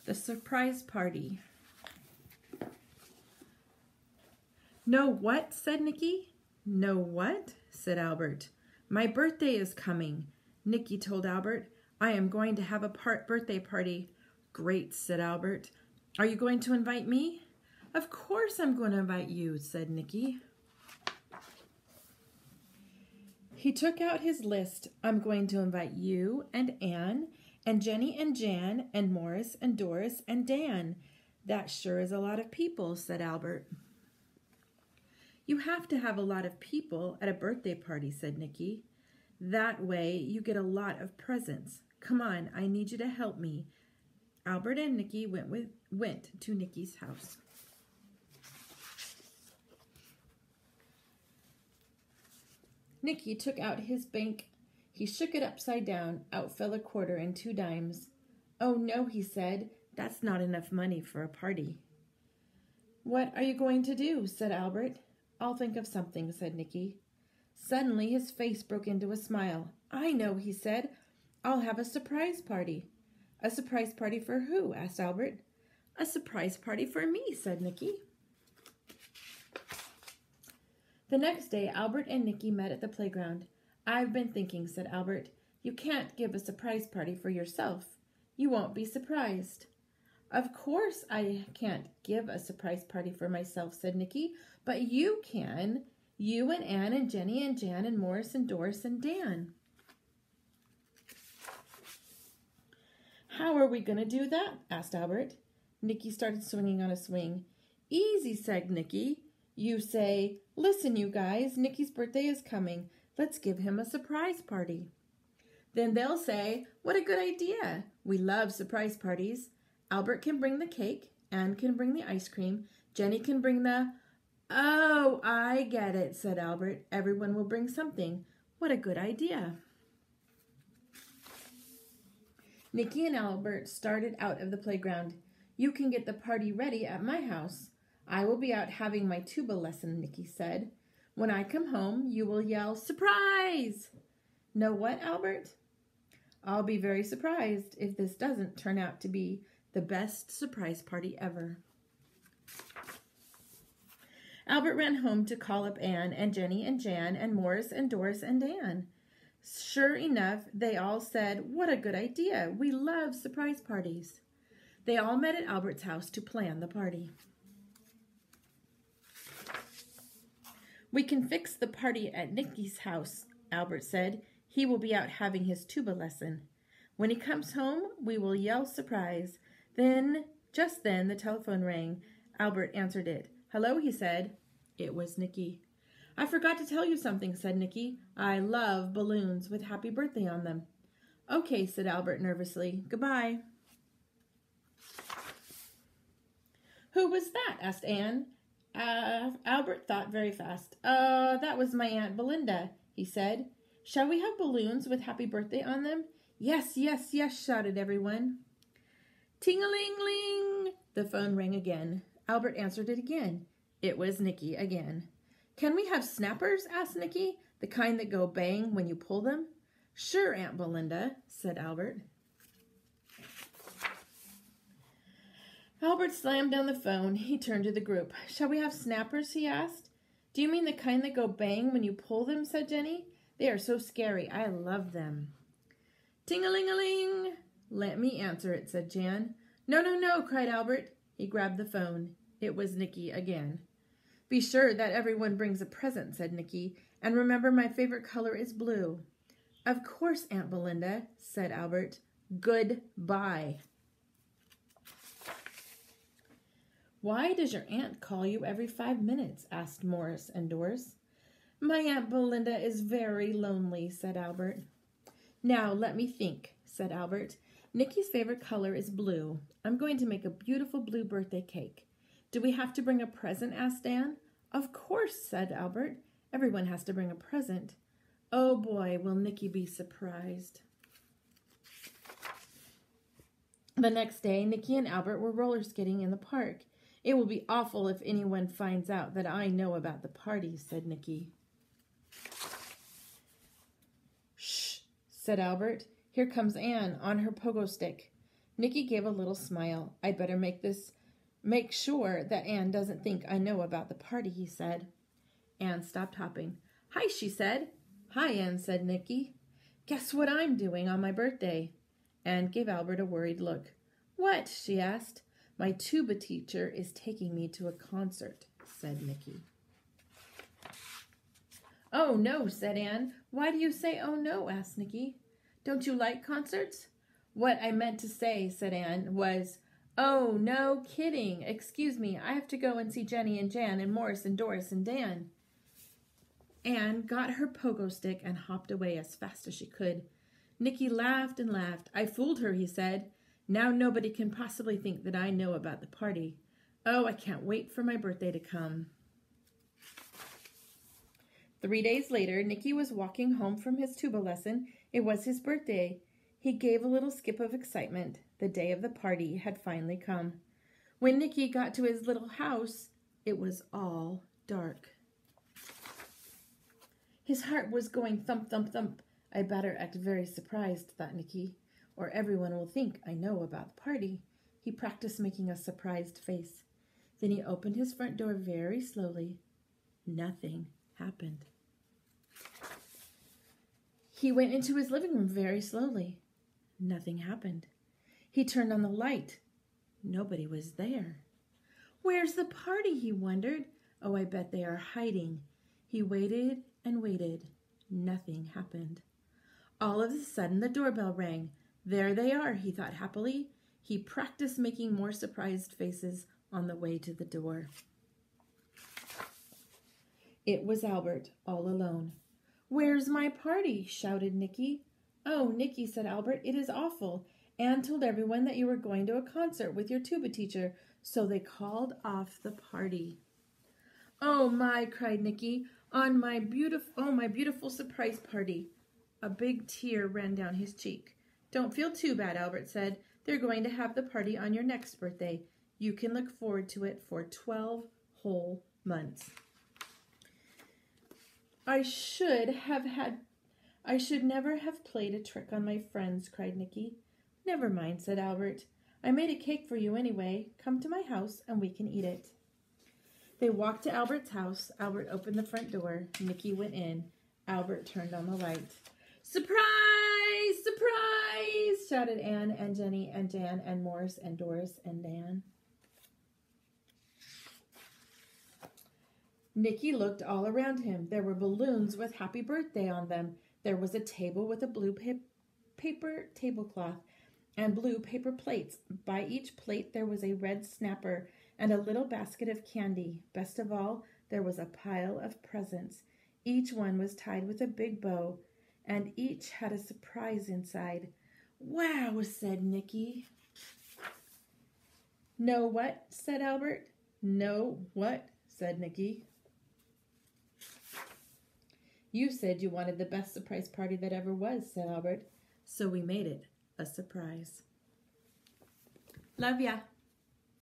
The surprise party. "No what?" said Nicky. "No what?" said Albert. "My birthday is coming," Nicky told Albert. "I am going to have a birthday party." "Great," said Albert. "Are you going to invite me?" "Of course I'm going to invite you," said Nicky. He took out his list. "I'm going to invite you and Anne and Jenny and Jan and Morris and Doris and Dan." "That sure is a lot of people," said Albert. "You have to have a lot of people at a birthday party," said Nicky. "That way you get a lot of presents. Come on, I need you to help me." Albert and Nicky went to Nicky's house. Nicky took out his bank. He shook it upside down. Out fell a quarter and 2 dimes. "Oh no," he said. "That's not enough money for a party." "What are you going to do?" said Albert. "I'll think of something," said Nicky. Suddenly his face broke into a smile. "I know," he said. "I'll have a surprise party." "A surprise party for who?" asked Albert. "A surprise party for me," said Nicky. The next day, Albert and Nicky met at the playground. "I've been thinking," said Albert. "You can't give a surprise party for yourself. You won't be surprised." "Of course I can't give a surprise party for myself," said Nicky, "but you can. You and Anne and Jenny and Jan and Morris and Doris and Dan." "How are we going to do that?" asked Albert. Nicky started swinging on a swing. "Easy," said Nicky. "You say, 'Listen, you guys, Nicky's birthday is coming. Let's give him a surprise party.' Then they'll say, 'What a good idea. We love surprise parties. Albert can bring the cake. Anne can bring the ice cream. Jenny can bring the—'" "Oh, I get it," said Albert. "Everyone will bring something. What a good idea." Nicky and Albert started out of the playground. "You can get the party ready at my house. I will be out having my tuba lesson," Nicky said. "When I come home, you will yell, 'Surprise!'" "Know what, Albert?" "I'll be very surprised if this doesn't turn out to be the best surprise party ever." Albert ran home to call up Anne and Jenny and Jan and Morris and Doris and Dan. Sure enough, they all said, "What a good idea. We love surprise parties." They all met at Albert's house to plan the party. "We can fix the party at Nicky's house," Albert said. "He will be out having his tuba lesson. When he comes home, we will yell 'Surprise!' Just then, the telephone rang. Albert answered it. "Hello," he said. It was Nicky. "I forgot to tell you something," said Nicky. "I love balloons with happy birthday on them." "Okay," said Albert nervously. "Goodbye." "Who was that?" asked Anne. Albert thought very fast. That was my Aunt Belinda," he said. "Shall we have balloons with happy birthday on them?" "Yes, yes, yes," shouted everyone. Ting-a-ling-ling! The phone rang again. Albert answered it again. It was Nicky again. "Can we have snappers?" asked Nicky. "The kind that go bang when you pull them?" "Sure, Aunt Belinda," said Albert. Albert slammed down the phone. He turned to the group. "Shall we have snappers?" he asked. "Do you mean the kind that go bang when you pull them?" said Jenny. "They are so scary. I love them." "Ting-a-ling-a-ling!" "Let me answer it," said Jan. "No, no, no," cried Albert. He grabbed the phone. It was Nicky again. "Be sure that everyone brings a present," said Nicky. "And remember, my favorite color is blue." "Of course, Aunt Belinda," said Albert. "Goodbye." "Why does your aunt call you every 5 minutes?" asked Morris and Doris. "My Aunt Belinda is very lonely," said Albert. "Now let me think," said Albert. "Nicky's favorite color is blue. I'm going to make a beautiful blue birthday cake. Do we have to bring a present?" asked Dan. "Of course," said Albert. "Everyone has to bring a present." Oh boy, will Nicky be surprised. The next day, Nicky and Albert were roller skating in the park. "It will be awful if anyone finds out that I know about the party," said Nicky. "Shh," said Albert. "Here comes Anne on her pogo stick." Nicky gave a little smile. I'd better make sure that Anne doesn't think I know about the party, he said. Anne stopped hopping. Hi, she said. Hi, Anne, said Nicky. Guess what I'm doing on my birthday? Anne gave Albert a worried look. What? She asked. My tuba teacher is taking me to a concert, said Nicky. Oh, no, said Anne. Why do you say oh, no? Asked Nicky. Don't you like concerts? What I meant to say, said Anne, was, oh, no kidding. Excuse me, I have to go and see Jenny and Jan and Morris and Doris and Dan. Anne got her pogo stick and hopped away as fast as she could. Nicky laughed and laughed. I fooled her, he said. Now nobody can possibly think that I know about the party. Oh, I can't wait for my birthday to come. 3 days later, Nicky was walking home from his tuba lesson. It was his birthday. He gave a little skip of excitement. The day of the party had finally come. When Nicky got to his little house, it was all dark. His heart was going thump, thump, thump. I better act very surprised, thought Nicky, or everyone will think I know about the party. He practiced making a surprised face. Then he opened his front door very slowly. Nothing happened. He went into his living room very slowly. Nothing happened. He turned on the light. Nobody was there. Where's the party? He wondered. Oh, I bet they are hiding. He waited and waited. Nothing happened. All of a sudden, the doorbell rang. There they are, he thought happily. He practiced making more surprised faces on the way to the door. It was Albert, all alone. Where's my party? Shouted Nicky. Oh, Nicky, said Albert, it is awful. Anne told everyone that you were going to a concert with your tuba teacher, so they called off the party. Oh, my, cried Nicky, my beautiful surprise party. A big tear ran down his cheek. Don't feel too bad, Albert said. They're going to have the party on your next birthday. You can look forward to it for 12 whole months. I should never have played a trick on my friends, cried Nicky. Never mind, said Albert. I made a cake for you anyway. Come to my house and we can eat it. They walked to Albert's house. Albert opened the front door. Nicky went in. Albert turned on the light. Surprise! Surprise! Shouted Anne and Jenny and Jan and Morris and Doris and Dan. Nicky looked all around him. There were balloons with happy birthday on them. There was a table with a blue paper tablecloth and blue paper plates. By each plate there was a red snapper and a little basket of candy. Best of all, there was a pile of presents. Each one was tied with a big bow, and each had a surprise inside. Wow, said Nicky. No what? Said Albert. No what? Said Nicky. You said you wanted the best surprise party that ever was, said Albert. So we made it a surprise. Love ya.